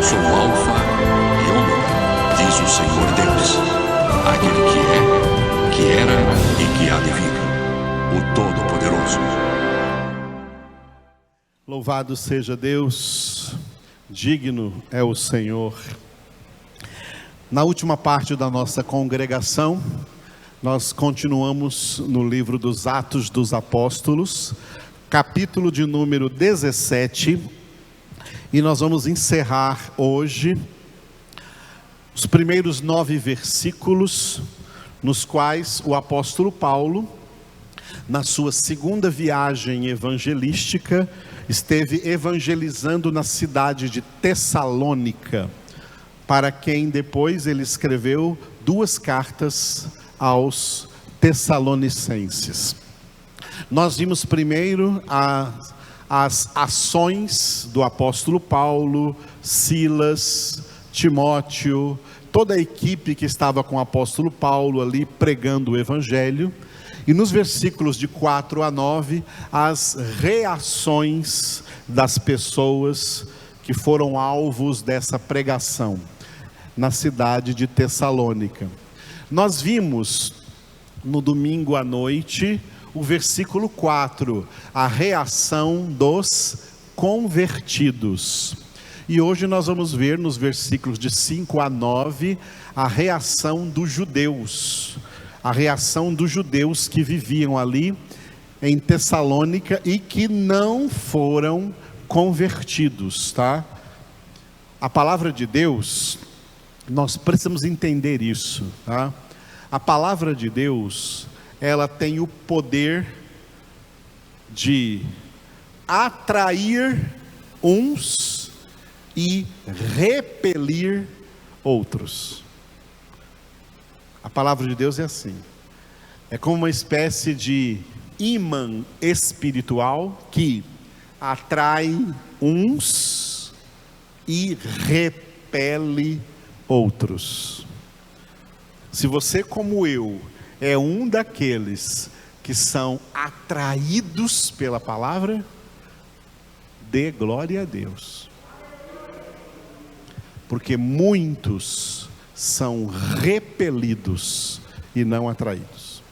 sou o Alfa e Ômega, diz o Senhor Deus, aquele que era e que há de vir, o Todo-Poderoso. Louvado seja Deus, digno é o Senhor. Na última parte da nossa congregação, nós continuamos no livro dos Atos dos Apóstolos, capítulo de número 17, e nós vamos encerrar hoje os primeiros 9 versículos, nos quais o apóstolo Paulo, na sua segunda viagem evangelística, esteve evangelizando na cidade de Tessalônica, para quem depois ele escreveu 2 cartas aos Tessalonicenses. Nós vimos primeiro as ações do apóstolo Paulo, Silas, Timóteo, toda a equipe que estava com o apóstolo Paulo ali pregando o evangelho. E nos versículos de 4 a 9, as reações das pessoas que foram alvos dessa pregação na cidade de Tessalônica. Nós vimos no domingo à noite o versículo 4, a reação dos convertidos. E hoje nós vamos ver nos versículos de 5 a 9 a reação dos judeus. A reação dos judeus que viviam ali em Tessalônica e que não foram convertidos, tá? A palavra de Deus, nós precisamos entender isso, tá? A palavra de Deus, ela tem o poder de atrair uns e repelir outros. A palavra de Deus é assim, é como uma espécie de ímã espiritual que atrai uns e repele outros. Se você, como eu, é um daqueles que são atraídos pela palavra, dê glória a Deus, porque muitos são repelidos e não atraídos.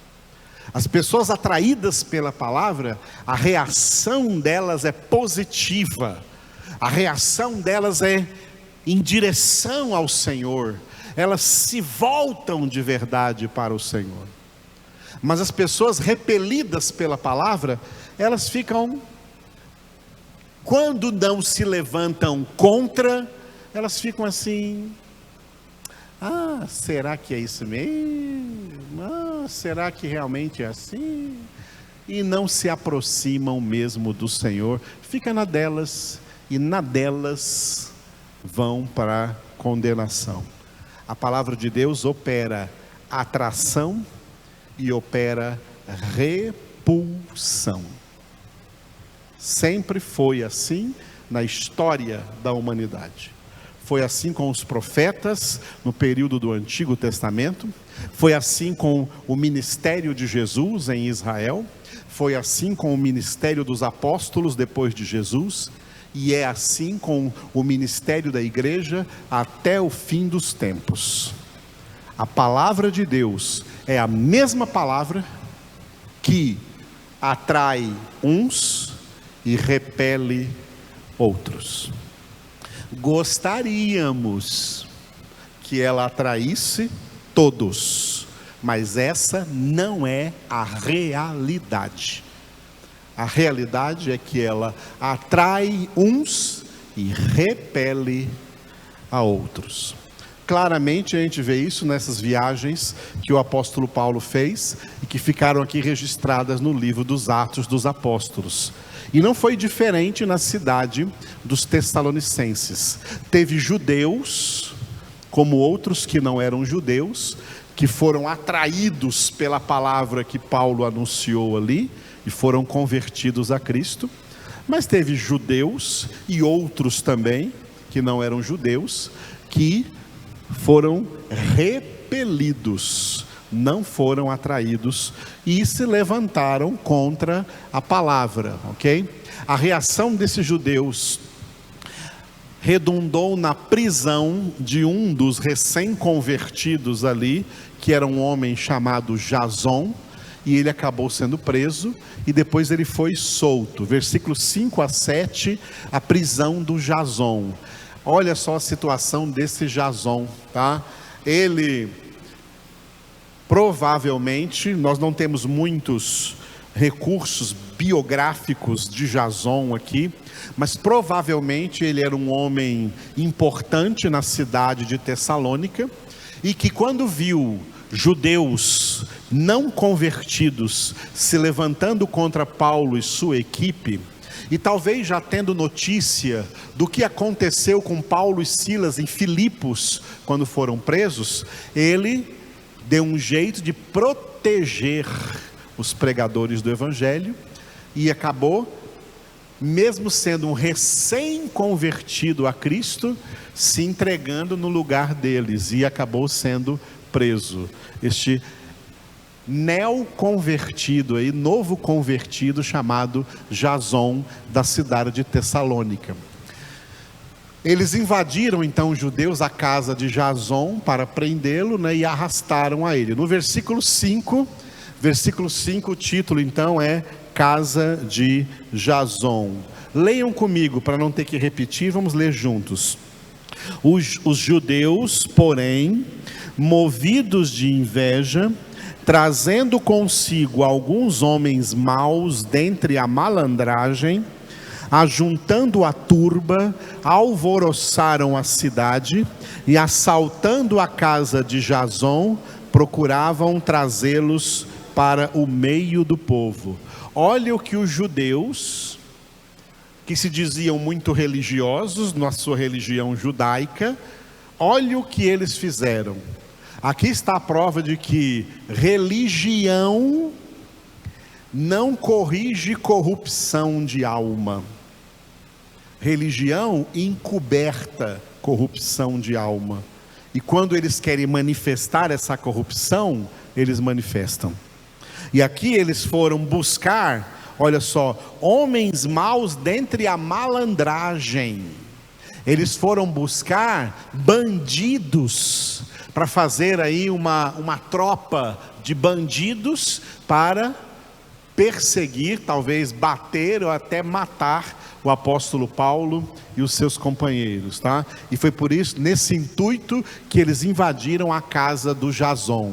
As pessoas atraídas pela palavra, a reação delas é positiva, a reação delas é em direção ao Senhor, elas se voltam de verdade para o Senhor. Mas as pessoas repelidas pela palavra, elas ficam, quando não se levantam contra, elas ficam assim: ah, será que é isso mesmo? Ah, será que realmente é assim? E não se aproximam mesmo do Senhor, fica na delas, e na delas vão para a condenação. A palavra de Deus opera atração e opera repulsão. Sempre foi assim na história da humanidade. Foi assim com os profetas no período do Antigo Testamento, foi assim com o ministério de Jesus em Israel, foi assim com o ministério dos apóstolos depois de Jesus, e é assim com o ministério da igreja até o fim dos tempos. A palavra de Deus é a mesma palavra que atrai uns e repele outros. Gostaríamos que ela atraísse todos, mas essa não é a realidade. A realidade é que ela atrai uns e repele a outros. Claramente a gente vê isso nessas viagens que o apóstolo Paulo fez e que ficaram aqui registradas no livro dos Atos dos Apóstolos. E não foi diferente na cidade dos Tessalonicenses. Teve judeus, como outros que não eram judeus, que foram atraídos pela palavra que Paulo anunciou ali e foram convertidos a Cristo. Mas teve judeus e outros também, que não eram judeus, que foram repelidos, não foram atraídos e se levantaram contra a palavra, ok? A reação desses judeus redundou na prisão de um dos recém-convertidos ali, que era um homem chamado Jason, e ele acabou sendo preso, e depois ele foi solto. Versículos 5 a 7, a prisão do Jason. Olha só a situação desse Jason, tá? Ele, provavelmente, nós não temos muitos recursos biográficos de Jason aqui, mas provavelmente ele era um homem importante na cidade de Tessalônica, e que quando viu judeus não convertidos se levantando contra Paulo e sua equipe, e talvez já tendo notícia do que aconteceu com Paulo e Silas em Filipos, quando foram presos, ele deu um jeito de proteger os pregadores do Evangelho, e acabou, mesmo sendo um recém-convertido a Cristo, se entregando no lugar deles, e acabou sendo preso. Este neo-convertido aí, novo convertido, chamado Jason, da cidade de Tessalônica. Eles invadiram então os judeus a casa de Jason para prendê-lo, né, e arrastaram a ele. No versículo 5, o título então é Casa de Jason. Leiam comigo para não ter que repetir, vamos ler juntos. Os judeus, porém, movidos de inveja, trazendo consigo alguns homens maus dentre a malandragem, ajuntando a turba, alvoroçaram a cidade e, assaltando a casa de Jason, procuravam trazê-los para o meio do povo. Olha o que os judeus, que se diziam muito religiosos na sua religião judaica, olha o que eles fizeram. Aqui está a prova de que religião não corrige corrupção de alma. Religião encoberta corrupção de alma. E quando eles querem manifestar essa corrupção, eles manifestam. E aqui eles foram buscar, olha só, homens maus dentre a malandragem. Eles foram buscar bandidos, para fazer aí uma tropa de bandidos para perseguir, talvez bater ou até matar o apóstolo Paulo e os seus companheiros, tá? E foi por isso, nesse intuito, que eles invadiram a casa do Jason.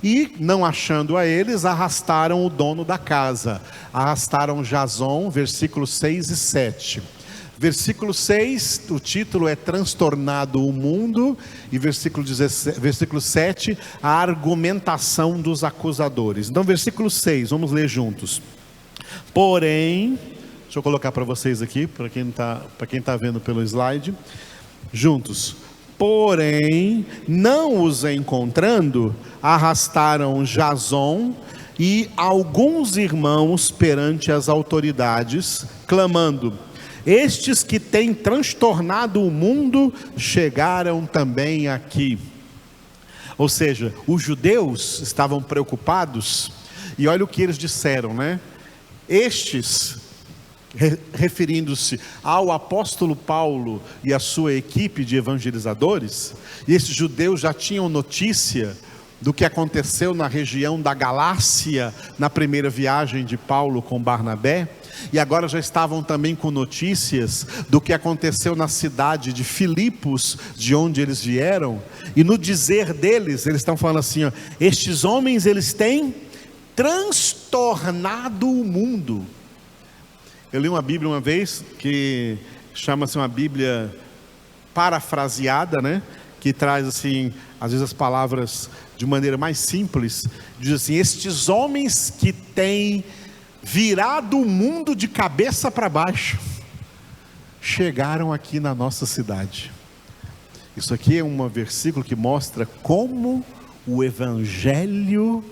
E, não achando a eles, arrastaram o dono da casa, arrastaram Jason, versículos 6 e 7. Versículo 6, o título é Transtornado o Mundo, e versículo 7, a argumentação dos acusadores. Então, versículo 6, vamos ler juntos. Porém, deixa eu colocar para vocês aqui, para quem está vendo pelo slide, juntos. Porém, não os encontrando, arrastaram Jason e alguns irmãos perante as autoridades, clamando: estes que têm transtornado o mundo chegaram também aqui. Ou seja, os judeus estavam preocupados, e olha o que eles disseram, né? Estes, referindo-se ao apóstolo Paulo e a sua equipe de evangelizadores, e esses judeus já tinham notícia do que aconteceu na região da Galácia, na primeira viagem de Paulo com Barnabé, e agora já estavam também com notícias do que aconteceu na cidade de Filipos, de onde eles vieram, e no dizer deles, eles estão falando assim, ó, estes homens, eles têm transtornado o mundo. Eu li uma Bíblia uma vez, que chama-se uma Bíblia parafraseada, né? Que traz assim, às vezes as palavras de maneira mais simples, diz assim: estes homens que têm virado o mundo de cabeça para baixo, chegaram aqui na nossa cidade. Isso aqui é um versículo que mostra como o Evangelho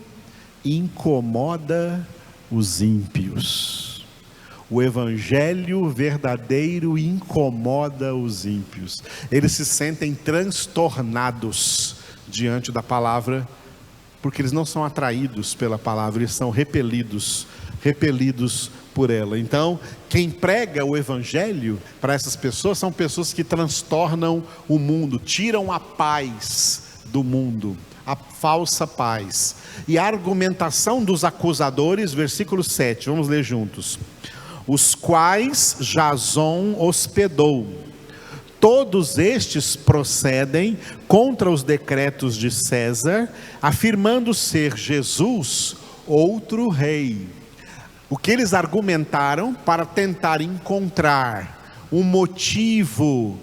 incomoda os ímpios. O Evangelho verdadeiro incomoda os ímpios. Eles se sentem transtornados diante da palavra, porque eles não são atraídos pela palavra, eles são repelidos por ela. Então, quem prega o evangelho para essas pessoas são pessoas que transtornam o mundo, tiram a paz do mundo, a falsa paz. E a argumentação dos acusadores, versículo 7, vamos ler juntos. Os quais Jason hospedou. Todos estes procedem contra os decretos de César, afirmando ser Jesus outro rei. O que eles argumentaram para tentar encontrar um motivo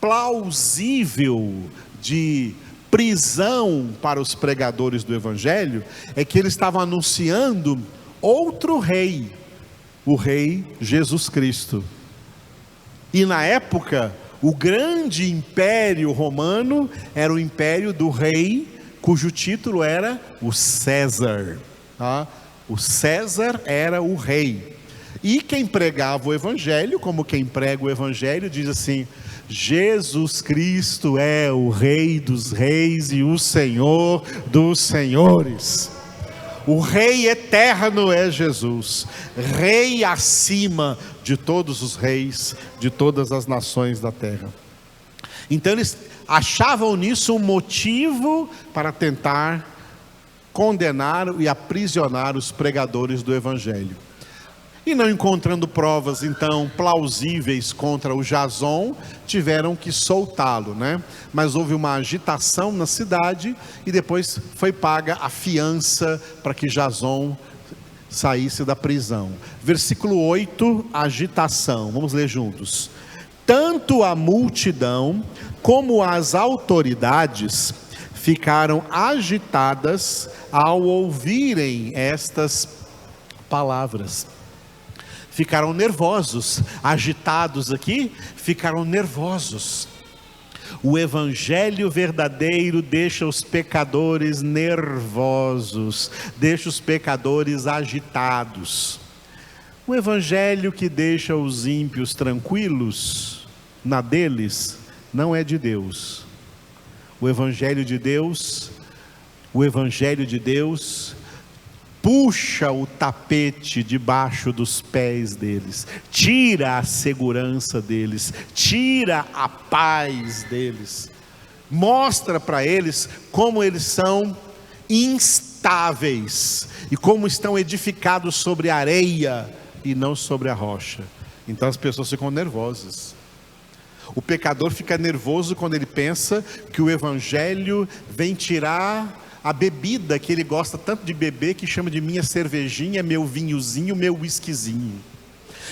plausível de prisão para os pregadores do evangelho é que eles estavam anunciando outro rei, o rei Jesus Cristo. E na época, o grande império romano era o império do rei, cujo título era o César. Tá? O César era o rei. E quem pregava o evangelho, como quem prega o evangelho, diz assim: Jesus Cristo é o Rei dos reis e o Senhor dos senhores. O Rei eterno é Jesus, Rei acima de todos os reis, de todas as nações da terra. Então eles achavam nisso um motivo para tentar condenar e aprisionar os pregadores do evangelho. E não encontrando provas então plausíveis contra o Jason, tiveram que soltá-lo, né? Mas houve uma agitação na cidade e depois foi paga a fiança para que Jason saísse da prisão. Versículo 8, agitação. Vamos ler juntos. Tanto a multidão como as autoridades ficaram agitadas ao ouvirem estas palavras. Ficaram nervosos, agitados aqui, ficaram nervosos. O evangelho verdadeiro deixa os pecadores nervosos, deixa os pecadores agitados. O evangelho que deixa os ímpios tranquilos, na deles, não é de Deus. O evangelho de Deus puxa o tapete debaixo dos pés deles, tira a segurança deles, tira a paz deles, mostra para eles como eles são instáveis e como estão edificados sobre a areia e não sobre a rocha. Então as pessoas ficam nervosas. O pecador fica nervoso quando ele pensa que o evangelho vem tirar a bebida que ele gosta tanto de beber, que chama de minha cervejinha, meu vinhozinho, meu whiskyzinho.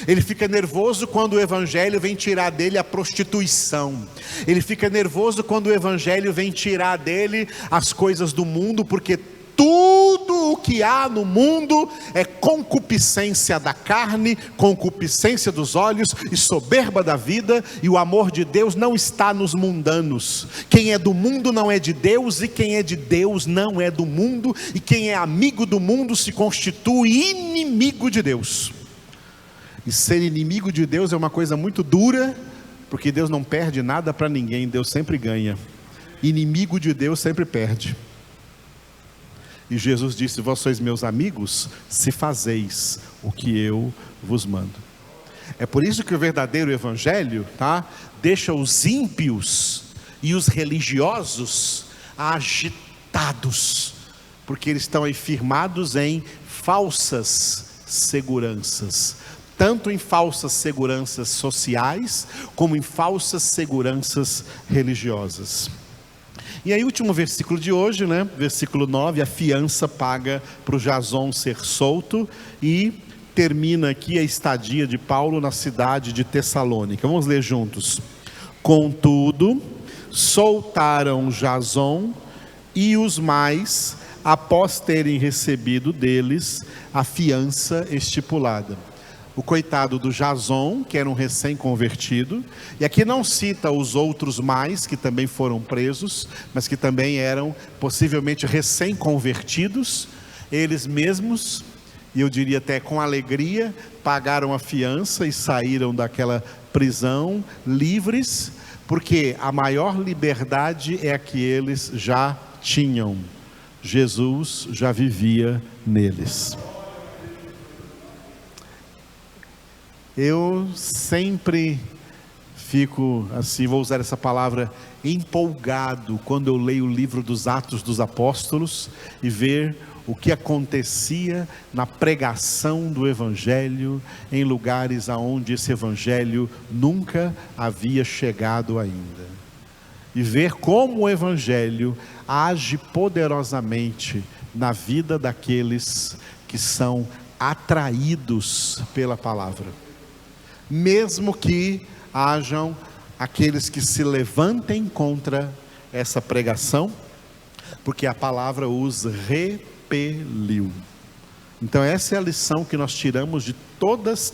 Ele fica nervoso quando o evangelho vem tirar dele a prostituição. Ele fica nervoso quando o evangelho vem tirar dele as coisas do mundo, porque tudo o que há no mundo é concupiscência da carne, concupiscência dos olhos e soberba da vida, e o amor de Deus não está nos mundanos. Quem é do mundo não é de Deus, e quem é de Deus não é do mundo, e quem é amigo do mundo se constitui inimigo de Deus. E ser inimigo de Deus é uma coisa muito dura, porque Deus não perde nada para ninguém, Deus sempre ganha. Inimigo de Deus sempre perde. E Jesus disse: vós sois meus amigos, se fazeis o que eu vos mando. É por isso que o verdadeiro evangelho, tá, deixa os ímpios e os religiosos agitados, porque eles estão aí firmados em falsas seguranças, tanto em falsas seguranças sociais, como em falsas seguranças religiosas. E aí o último versículo de hoje, né? Versículo 9, a fiança paga para o Jason ser solto, e termina aqui a estadia de Paulo na cidade de Tessalônica. Vamos ler juntos. Contudo, soltaram Jason e os mais, após terem recebido deles a fiança estipulada. O coitado do Jason, que era um recém-convertido, e aqui não cita os outros mais, que também foram presos, mas que também eram possivelmente recém-convertidos, eles mesmos, e eu diria até com alegria, pagaram a fiança e saíram daquela prisão livres, porque a maior liberdade é a que eles já tinham. Jesus já vivia neles. Eu sempre fico, assim, vou usar essa palavra, empolgado quando eu leio o livro dos Atos dos Apóstolos e ver o que acontecia na pregação do Evangelho em lugares aonde esse Evangelho nunca havia chegado ainda. E ver como o Evangelho age poderosamente na vida daqueles que são atraídos pela palavra. Mesmo que hajam aqueles que se levantem contra essa pregação, porque a palavra os repeliu. Então essa é a lição que nós tiramos de todas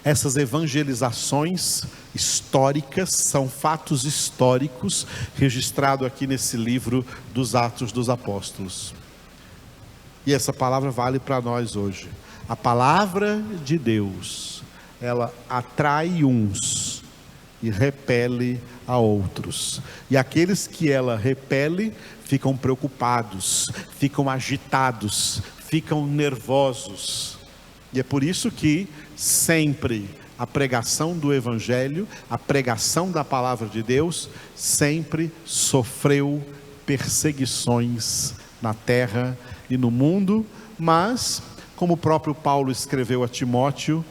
essas evangelizações históricas, são fatos históricos, registrados aqui nesse livro dos Atos dos Apóstolos. E essa palavra vale para nós hoje. A palavra de Deus, ela atrai uns e repele a outros. E aqueles que ela repele ficam preocupados, ficam agitados, ficam nervosos. E é por isso que sempre a pregação do Evangelho, a pregação da palavra de Deus, sempre sofreu perseguições na terra e no mundo, mas, como o próprio Paulo escreveu a Timóteo,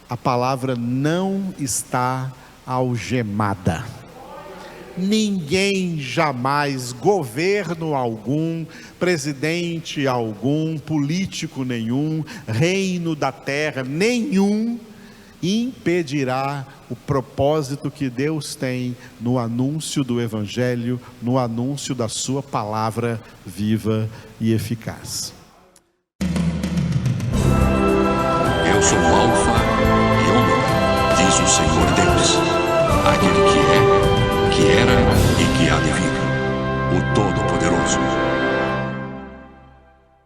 a palavra não está algemada. Ninguém jamais, governo algum, presidente algum, político nenhum, reino da terra nenhum, impedirá o propósito que Deus tem no anúncio do Evangelho, no anúncio da sua palavra viva e eficaz. Eu sou o Alfa e Ômega, diz o Senhor Deus, aquele que é, que era e que há